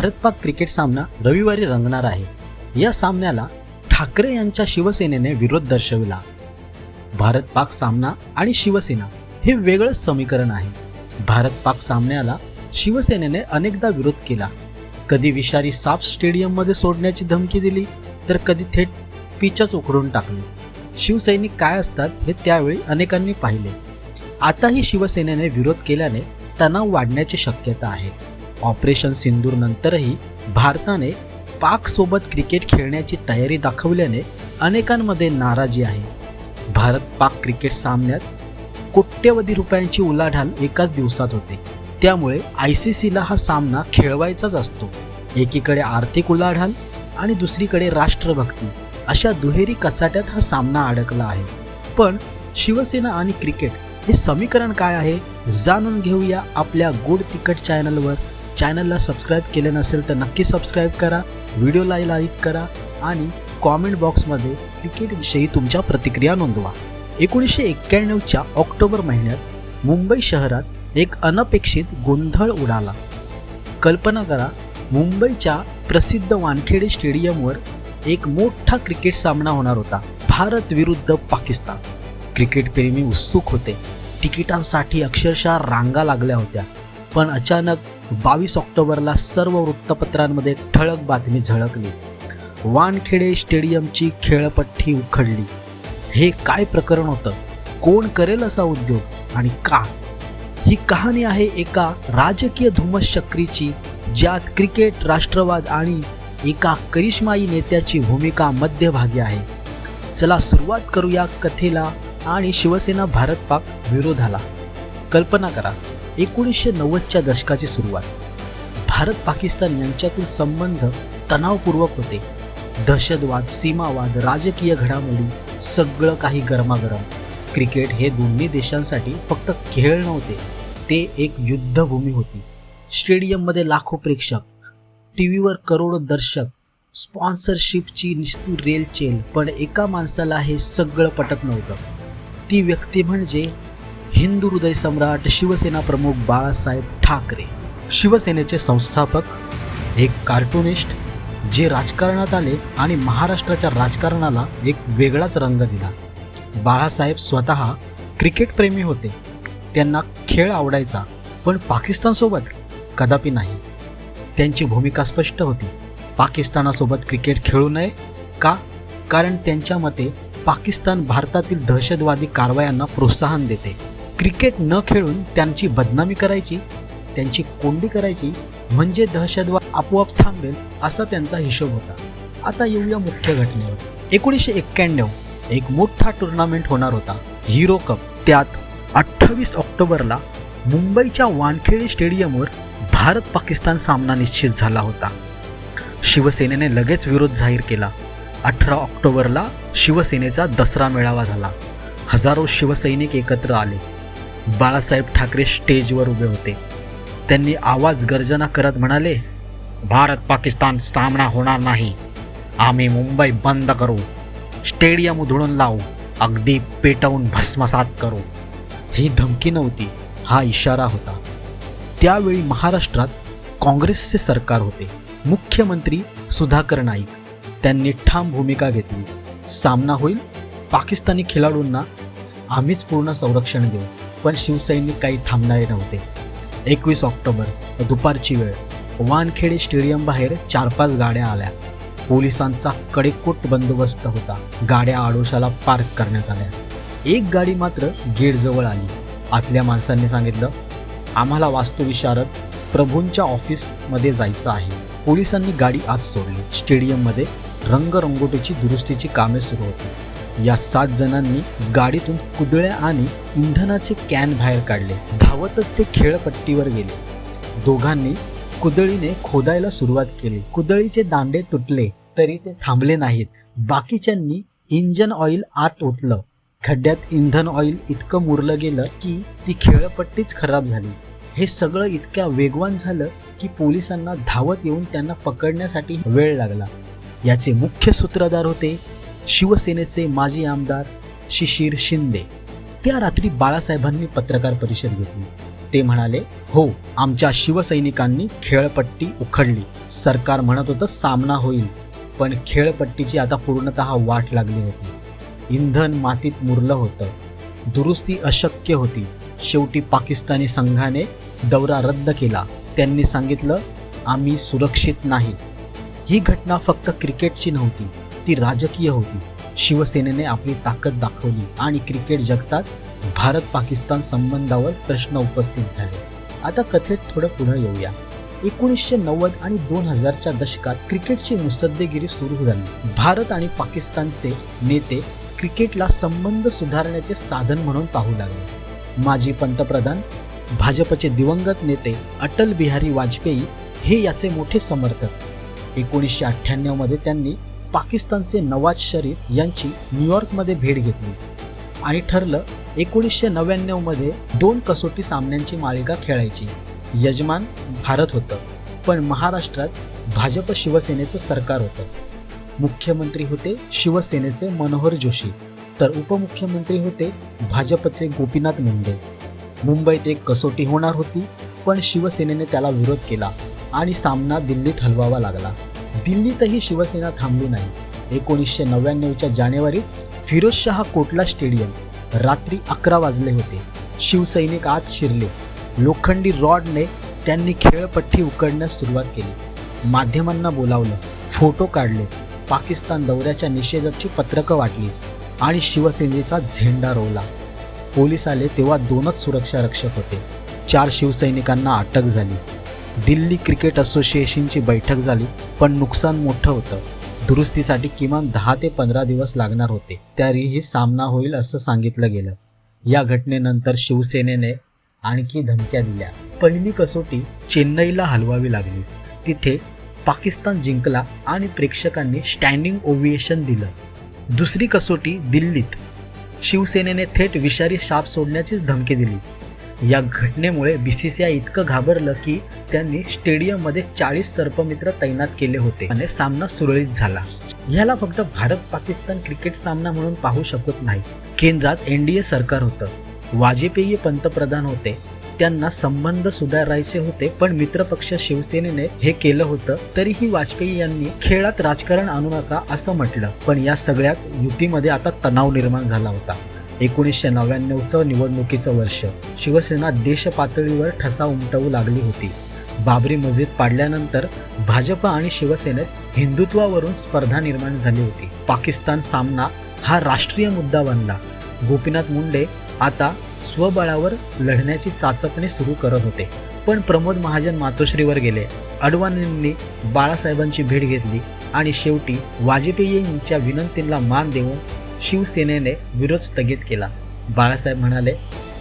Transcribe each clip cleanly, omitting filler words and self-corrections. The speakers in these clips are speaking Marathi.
भारत-पाक क्रिकेट सामना रविवारी रंगणार आहे. या सामन्याला ठाकरे यांच्या शिवसेनेने विरोध दर्शविला. भारत-पाक सामना आणि शिवसेना हे वेगळंच समीकरण आहे. भारत-पाक सामन्याला शिवसेनेने अनेकदा विरोध केला. कधी विषारी साप स्टेडियममध्ये सोडण्याची धमकी दिली, तर कधी थेट पिचच उखडून टाकली. शिवसैनिक काय असतात हे त्यावेळी अनेकांनी पाहिले. आताही शिवसेनेने विरोध केल्याने तणाव वाढण्याची शक्यता आहे. ऑपरेशन सिंदूर नंतरही भारताने पाक सोबत क्रिकेट खेळण्याची तयारी दाखवल्याने अनेकांमध्ये नाराजी आहे. भारत-पाक क्रिकेट सामन्यात कोट्यवधी रुपयांची उलाढाल एकाच दिवसात होते. त्यामुळे ICCला हा सामना खेळवायचाच असतो. एकीकडे आर्थिक उलाढाल आणि दुसरीकडे राष्ट्रभक्ती अशा दुहेरी कचाट्यात हा सामना अडकला आहे. पण शिवसेना आणि क्रिकेट हे समीकरण काय आहे जाणून घेऊया आपल्या गुड तिकट चॅनलवर. चॅनलला सबस्क्राईब केले नसेल तर नक्की सबस्क्राईब करा, व्हिडिओला लाईक करा आणि कॉमेंट बॉक्समध्ये क्रिकेटविषयी तुमच्या प्रतिक्रिया नोंदवा. 1991च्या ऑक्टोबर महिन्यात मुंबई शहरात एक अनपेक्षित गोंधळ उडाला. कल्पना करा, मुंबईच्या प्रसिद्ध वानखेडे स्टेडियमवर एक मोठा क्रिकेट सामना होणार होता. भारत विरुद्ध पाकिस्तान. क्रिकेटप्रेमी उत्सुक होते. तिकिटांसाठी अक्षरशः रांगा लागल्या होत्या. पण अचानक 22 ऑक्टोबरला सर्व वृत्तपत्रांमध्ये एक ठळक बातमी झळकली. वानखेडे स्टेडियमची खेळपट्टी उखडली. हे काय प्रकरण होतं? कोण करेल असा उद्योग आणि का? ही कहाणी आहे एका राजकीय धुमश्चक्रीची, ज्यात क्रिकेट, राष्ट्रवाद आणि एका करिश्माई नेत्याची भूमिका मध्यभागी आहे. चला सुरुवात करूया कथेला आणि शिवसेना भारत-पाक विरोधाला. कल्पना करा, 1990च्या दशकाची सुरुवात. भारत-पाकिस्तान यांच्यातील संबंध तणावपूर्वक होते. दहशतवाद, सीमावाद, राजकीय घडामोडी सगळं काही गरमागरम. क्रिकेट हे दोन्ही देशांसाठी फक्त खेळ नव्हते, ते एक युद्धभूमी होती. स्टेडियममध्ये लाखो प्रेक्षक, टीव्हीवर करोडो दर्शक, स्पॉन्सरशिपची निस्तूर रेलचेल. पण एका माणसाला हे सगळं पटत नव्हतं. ती व्यक्ती म्हणजे हिंदू हृदय सम्राट, शिवसेना प्रमुख बाळासाहेब ठाकरे. शिवसेनेचे संस्थापक, एक कार्टुनिस्ट जे राजकारणात आले आणि महाराष्ट्राच्या राजकारणाला एक वेगळाच रंग दिला. बाळासाहेब स्वतः क्रिकेटप्रेमी होते. त्यांना खेळ आवडायचा, पण पाकिस्तानसोबत कदापि नाही. त्यांची भूमिका स्पष्ट होती. पाकिस्तानासोबत क्रिकेट खेळू नये. का? कारण त्यांच्या मते पाकिस्तान भारतातील दहशतवादी कारवायांना प्रोत्साहन देते. क्रिकेट न खेळून त्यांची बदनामी करायची, त्यांची कोंडी करायची, म्हणजे दहशतवाद आपोआप थांबेल असा त्यांचा हिशोब होता. आता येऊया मुख्य घटनेवर. 1991 एक मोठा टुर्नामेंट होणार होता, हिरो कप. त्यात 28 ऑक्टोबरला मुंबईच्या वानखेडे स्टेडियमवर भारत-पाकिस्तान सामना निश्चित झाला होता. शिवसेनेने लगेच विरोध जाहीर केला. 18 ऑक्टोबरला शिवसेनेचा दसरा मेळावा झाला. हजारो शिवसैनिक एकत्र आले. बाळासाहेब ठाकरे स्टेजवर उभे होते. त्यांनी आवाज गर्जना करत म्हणाले, भारत-पाकिस्तान सामना होणार नाही. आम्ही मुंबई बंद करू, स्टेडियम उधळून लावू, अगदी पेटवून भस्मसात करू. ही धमकी नव्हती, हा इशारा होता. त्यावेळी महाराष्ट्रात काँग्रेसचे सरकार होते. मुख्यमंत्री सुधाकर नाईक. त्यांनी ठाम भूमिका घेतली. सामना होईल, पाकिस्तानी खेळाडूंना आम्हीच पूर्ण संरक्षण देऊ. पण शिवसैनिक काही थांबणारे नव्हते. 21 ऑक्टोबर दुपारची वेळ. वानखेडे स्टेडियम बाहेर 4-5 गाड्या आल्या. पोलिसांचा कडेकोट बंदोबस्त होता. गाड्या आडोशाला पार्क करण्यात आल्या. एक गाडी मात्र गेटजवळ आली. आतल्या माणसांनी सांगितलं, आम्हाला वास्तुविशारद प्रभूंच्या ऑफिसमध्ये जायचं आहे. पोलिसांनी गाडी आत सोडली. स्टेडियममध्ये रंगरंगोटीची दुरुस्तीची कामे सुरू होती. या 7 जणांनी गाडीतून कुदळ्या आणि इंधनाचे कॅन बाहेर काढले. धावतच ते खेळपट्टीवर गेले. दोघांनी कुदळीने खोदायला सुरुवात केली. कुदळीचे दांडे तुटले तरी ते थांबले नाहीत. बाकीच्यांनी इंजन ऑइल आत ओतलं. खड्ड्यात इंधन ऑइल इतकं मुरलं गेलं की ती खेळपट्टीच खराब झाली. हे सगळं इतक्या वेगवान झालं की पोलिसांना धावत येऊन त्यांना पकडण्यासाठी वेळ लागला. याचे मुख्य सूत्रधार होते शिवसेनेचे माजी आमदार शिशिर शिंदे. त्या रात्री बाळासाहेबांनी पत्रकार परिषद घेतली. ते म्हणाले, हो, आमच्या शिवसैनिकांनी खेळपट्टी उखडली. सरकार म्हणत होतं सामना होईल, पण खेळपट्टीची आता पूर्णतः वाट लागली होती. इंधन मातीत मुरलं होतं. दुरुस्ती अशक्य होती. शेवटी पाकिस्तानी संघाने दौरा रद्द केला. त्यांनी सांगितलं, आम्ही सुरक्षित नाही. ही घटना फक्त क्रिकेटची नव्हती, ती राजकीय होती. शिवसेनेने आपली ताकद दाखवली आणि क्रिकेट जगतात भारत पाकिस्तान संबंधावर प्रश्न उपस्थित झाले. आता कथेत थोडं पुढे येऊया. 1990 आणि 2000च्या दशकात क्रिकेटची मुसद्देगिरी सुरू झाली. भारत आणि पाकिस्तानचे नेते क्रिकेटला संबंध सुधारण्याचे साधन म्हणून पाहू लागले. माजी पंतप्रधान भाजपचे दिवंगत नेते अटल बिहारी वाजपेयी हे याचे मोठे समर्थक. 1998 मध्ये त्यांनी पाकिस्तानचे नवाज शरीफ यांची न्यूयॉर्कमध्ये भेट घेतली आणि ठरलं 1999 मध्ये 2 कसोटी सामन्यांची मालिका खेळायची. यजमान भारत होतं, पण महाराष्ट्रात भाजप शिवसेनेचं सरकार होतं. मुख्यमंत्री होते शिवसेनेचे मनोहर जोशी, तर उपमुख्यमंत्री होते भाजपचे गोपीनाथ मुंडे. मुंबईत एक कसोटी होणार होती, पण शिवसेनेने त्याला विरोध केला आणि सामना दिल्लीत हलवावा लागला. दिल्लीतही शिवसेना थांबली नाही. 1999च्या जानेवारीत फिरोजशाह कोटला स्टेडियम, रात्री 11 वाजले होते. शिवसैनिक आत शिरले. लोखंडी रॉडने त्यांनी खेळपट्टी उकडण्यास सुरुवात केली. माध्यमांना बोलावलं, फोटो काढले, पाकिस्तान दौऱ्याच्या निषेधाची पत्रकं वाटली आणि शिवसेनेचा झेंडा रोवला. पोलीस आले तेव्हा 2च सुरक्षा रक्षक होते. 4 शिवसैनिकांना अटक झाली. दिल्ली क्रिकेट असोसिएशनची बैठक झाली, पण नुकसान मोठं होतं. दुरुस्तीसाठी किमान 10 ते 15 दिवस लागणार होते. तरीही सामना होईल असं सांगितलं गेलं. या घटनेनंतर शिवसेनेने आणखी धमक्या दिल्या. पहिली कसोटी चेन्नईला हलवावी लागली. तिथे पाकिस्तान जिंकला आणि प्रेक्षकांनी स्टँडिंग ओव्हिएशन दिलं. दुसरी कसोटी दिल्लीत. शिवसेनेने थेट विषारी साप सोडण्याचीच धमकी दिली. या घटनेमुळे BCCI इतकं घाबरलं की त्यांनी स्टेडियममध्ये 40 सर्पमित्र तैनात केले होते आणि सामना सुरळीत झाला. ह्याला फक्त भारत पाकिस्तान क्रिकेट सामना म्हणून पाहू शकत नाही. केंद्रात NDA सरकार होतं. वाजपेयी पंतप्रधान होते. त्यांना संबंध सुधारायचे होते, पण मित्रपक्ष शिवसेनेने हे केलं होतं. तरीही वाजपेयी यांनी खेळात राजकारण आणू नका असं म्हटलं. पण या सगळ्यात युतीमध्ये आता तणाव निर्माण झाला होता. 1999चं निवडणुकीचं वर्ष. शिवसेना देश पातळीवर ठसा उमटवू लागली होती. बाबरी मस्जिद पाडल्यानंतर भाजप आणि शिवसेनेत हिंदुत्वावरून स्पर्धा निर्माण झाली होती. पाकिस्तान सामना हा राष्ट्रीय मुद्दा बनला. गोपीनाथ मुंडे आता स्वबळावर लढण्याची चाचपणी सुरू करत होते. पण प्रमोद महाजन मातोश्रीवर गेले. अडवाणींनी बाळासाहेबांची भेट घेतली आणि शेवटी वाजपेयींच्या विनंतीला मान देऊन शिवसेनेने विरोध स्थगित केला. बाळासाहेब म्हणाले,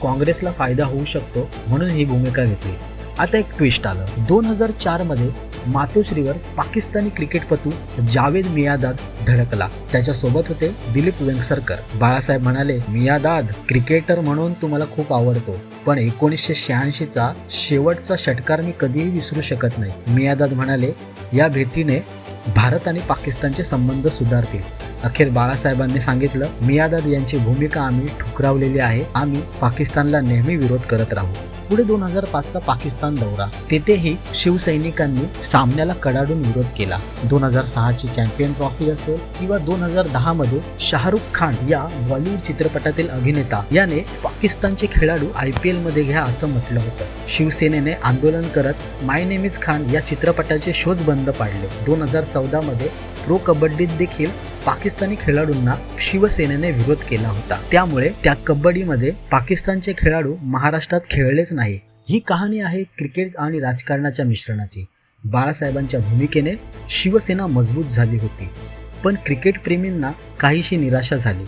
काँग्रेसला फायदा होऊ शकतो म्हणून ही भूमिका घेतली. आता एक ट्विस्ट आलं. 2004 मध्ये मातोश्रीवर पाकिस्तानी क्रिकेटपटू जावेद मियादाद धडकला. त्याच्यासोबत होते दिलीप वेंगसरकर. बाळासाहेब म्हणाले, मियादाद क्रिकेटर म्हणून तुम्हाला खूप आवडतो, पण 1986चा शेवटचा षटकार मी कधीही विसरू शकत नाही. मियादाद म्हणाले, या भेटीने भारत आणि पाकिस्तानचे संबंध सुधारतील. अखेर बाळासाहेबांनी सांगितलं, मियादाद यांची भूमिका आम्ही ठुकरावलेली आहे. आम्ही पाकिस्तानला नेहमी विरोध करत राहू. पुढे 2005चा पाकिस्तान दौरा. तेथेही शिवसैनिकांनी सामन्याला कडाडून विरोध केला. 2006ची चॅम्पियन ट्रॉफी असेल किंवा 2010 मध्ये शाहरुख खान या बॉलिवूड चित्रपटातील अभिनेता याने पाकिस्तानचे खेळाडू IPL मध्ये घ्या असं म्हटलं होतं. शिवसेनेने आंदोलन करत माय नेम इज खान या चित्रपटाचे शोज बंद पाडले. 2014 मध्ये प्रो कबड्डीत देखील पाकिस्तानी खेळाडूंना शिवसेनेने विरोध केला होता. त्यामुळे त्या कबड्डीमध्ये पाकिस्तानचे खेळाडू महाराष्ट्रात खेळलेच नाही. ही कहाणी आहे क्रिकेट आणि राजकारणाच्या मिश्रणाची. बाळासाहेबांच्या भूमिकेने शिवसेना मजबूत झाली होती, पण क्रिकेट प्रेमींना काहीशी निराशा झाली.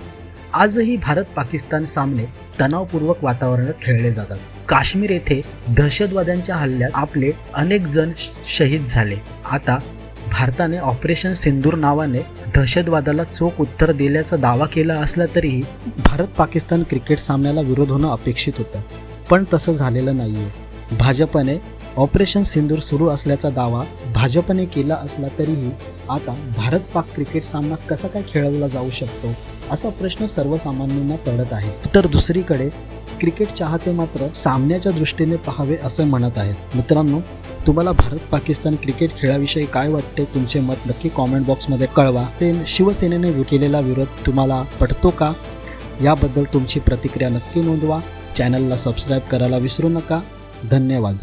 आजही भारत पाकिस्तान सामने तणावपूर्वक वातावरणात खेळले जातात. काश्मीर येथे दहशतवाद्यांच्या हल्ल्यात आपले अनेक जण शहीद झाले. आता भारताने ऑपरेशन सिंदूर नावाने दहशतवादाला चोख उत्तर दिल्याचा दावा केला असला तरीही भारत पाकिस्तान क्रिकेट सामन्याला विरोध होणं अपेक्षित होतं, पण तसं झालेलं नाहीये. भाजपने ऑपरेशन सिंदूर सुरू असल्याचा दावा भाजपने केला असला तरीही आता भारत पाक क्रिकेट सामना कसा काय खेळवला जाऊ शकतो असा प्रश्न सर्वसामान्यांना पडत आहे. तर दुसरीकडे क्रिकेट चाहते मात्र सामन्याच्या दृष्टीने पाहावे असे म्हणत आहेत. मित्रांनो, तुम्हाला भारत पाकिस्तान क्रिकेट खेळाविषयी काय वाटते? तुमचे मत नक्की कॉमेंट बॉक्समध्ये कळवा. ते शिवसेनेने केलेला विरोध तुम्हाला पटतो का? याबद्दल तुमची प्रतिक्रिया नक्की नोंदवा. चॅनलला सबस्क्राईब करायला विसरू नका. धन्यवाद.